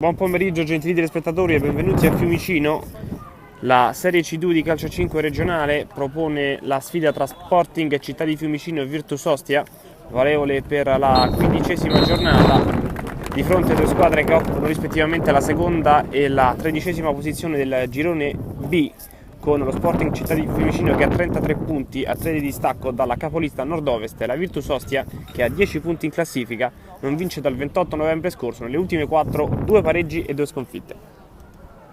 Buon pomeriggio gentili telespettatori e benvenuti a Fiumicino. La Serie C2 di calcio 5 regionale propone la sfida tra Sporting e Città di Fiumicino e Virtus Ostia, valevole per la 15ª giornata, di fronte a due squadre che occupano rispettivamente la seconda e la 13ª posizione del girone B, con lo Sporting Città di Fiumicino che ha 33 punti a 3 di distacco dalla capolista nord-ovest e la Virtus Ostia che ha 10 punti in classifica, non vince dal 28 novembre scorso, nelle ultime 4 2 pareggi e 2 sconfitte.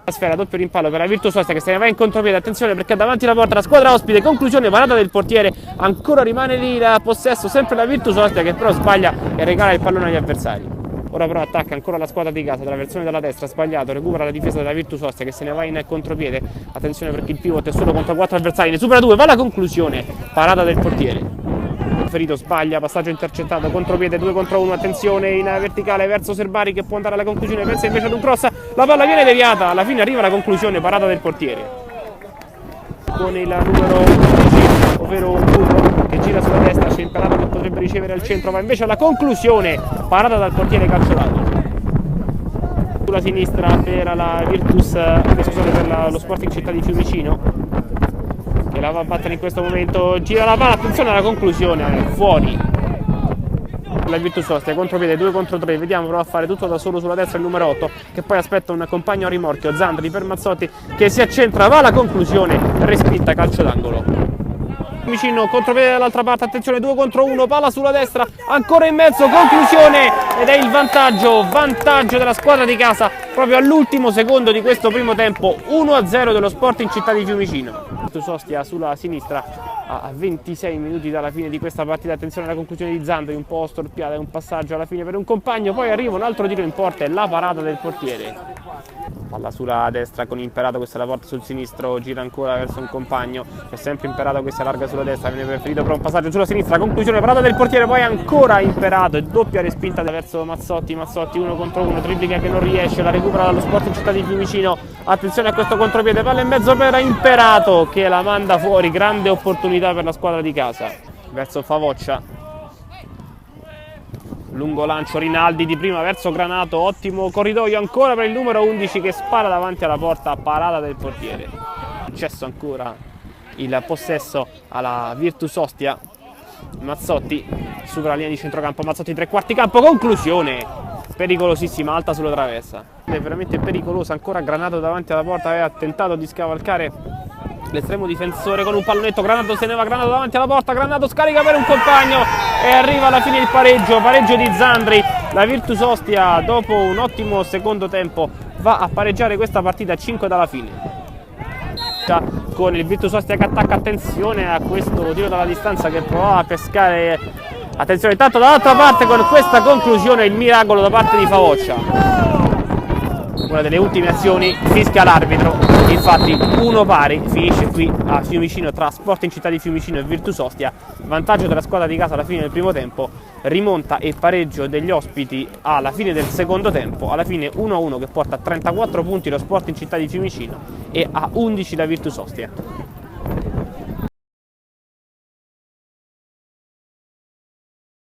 La sfera, doppio rimpallo per la Virtus Ostia che se ne va in contropiede, attenzione perché davanti alla porta la squadra ospite, conclusione, parata del portiere, ancora rimane lì il possesso, sempre la Virtus Ostia che però sbaglia e regala il pallone agli avversari. Ora però attacca ancora la squadra di casa, traversone dalla destra, sbagliato, recupera la difesa della Virtus Ostia che se ne va in contropiede, attenzione perché il pivot è solo contro 4 avversari, ne supera 2, va alla conclusione, parata del portiere. Ferito sbaglia, passaggio intercettato, contropiede 2 contro 1, attenzione in verticale verso Serbari che può andare alla conclusione, pensa invece ad un cross, la palla viene deviata, alla fine arriva la conclusione, parata del portiere. Con il numero 11, ovvero Burro, che gira sulla destra, c'è il pelato che potrebbe ricevere al centro, ma invece alla conclusione, parata dal portiere calciolato. Sulla sinistra per la Virtus, per lo Sporting Città di Fiumicino, che la va a battere in questo momento, gira la palla, attenzione alla conclusione, fuori. La Virtus Ostia, contropiede 2 contro 3, vediamo, prova a fare tutto da solo sulla destra il numero 8, che poi aspetta un compagno a rimorchio, Zandri per Mazzotti, che si accentra, va alla conclusione, respinta, calcio d'angolo. Vicino, contropiede dall'altra parte, attenzione 2 contro 1, palla sulla destra, ancora in mezzo, conclusione, ed è il vantaggio della squadra di casa, proprio all'ultimo secondo di questo primo tempo, 1-0 dello Sporting Città di Fiumicino. Virtus Ostia sulla sinistra, a 26 minuti dalla fine di questa partita, attenzione alla conclusione di Zandri, un po' storpiata, è un passaggio alla fine per un compagno, poi arriva un altro tiro in porta e la parata del portiere. Palla sulla destra con Imperato, questa è la porta sul sinistro, gira ancora verso un compagno, c'è sempre Imperato che si allarga sulla destra, viene preferito per un passaggio sulla sinistra, conclusione, parata del portiere, poi ancora Imperato e doppia respinta verso Mazzotti 1 contro 1, triplica che non riesce, la recupera dallo Sporting Città di Fiumicino, attenzione a questo contropiede, palla in mezzo per Imperato che la manda fuori, grande opportunità per la squadra di casa, verso Favoccia. Lungo lancio Rinaldi di prima verso Granato, ottimo corridoio ancora per il numero 11 che spara davanti alla porta, parata del portiere. Successo ancora il possesso alla Virtus Ostia, Mazzotti supera la linea di centrocampo, Mazzotti 3/4 campo, conclusione pericolosissima, alta sulla traversa, è veramente pericolosa, ancora Granato davanti alla porta, aveva tentato di scavalcare l'estremo difensore con un pallonetto, Granato se ne va, Granato davanti alla porta, Granato scarica per un compagno e arriva alla fine il pareggio di Zandri. La Virtus Ostia dopo un ottimo secondo tempo va a pareggiare questa partita a 5 dalla fine. Con il Virtus Ostia che attacca, attenzione a questo tiro dalla distanza che provava a pescare, attenzione intanto dall'altra parte con questa conclusione il miracolo da parte di Favoccia. Una delle ultime azioni, fischia l'arbitro, infatti 1 pari finisce qui a Fiumicino tra Sporting Città di Fiumicino e Virtus Ostia, vantaggio della squadra di casa alla fine del primo tempo, rimonta e pareggio degli ospiti alla fine del secondo tempo, alla fine 1-1 che porta a 34 punti lo Sporting Città di Fiumicino e a 11 la Virtus Ostia.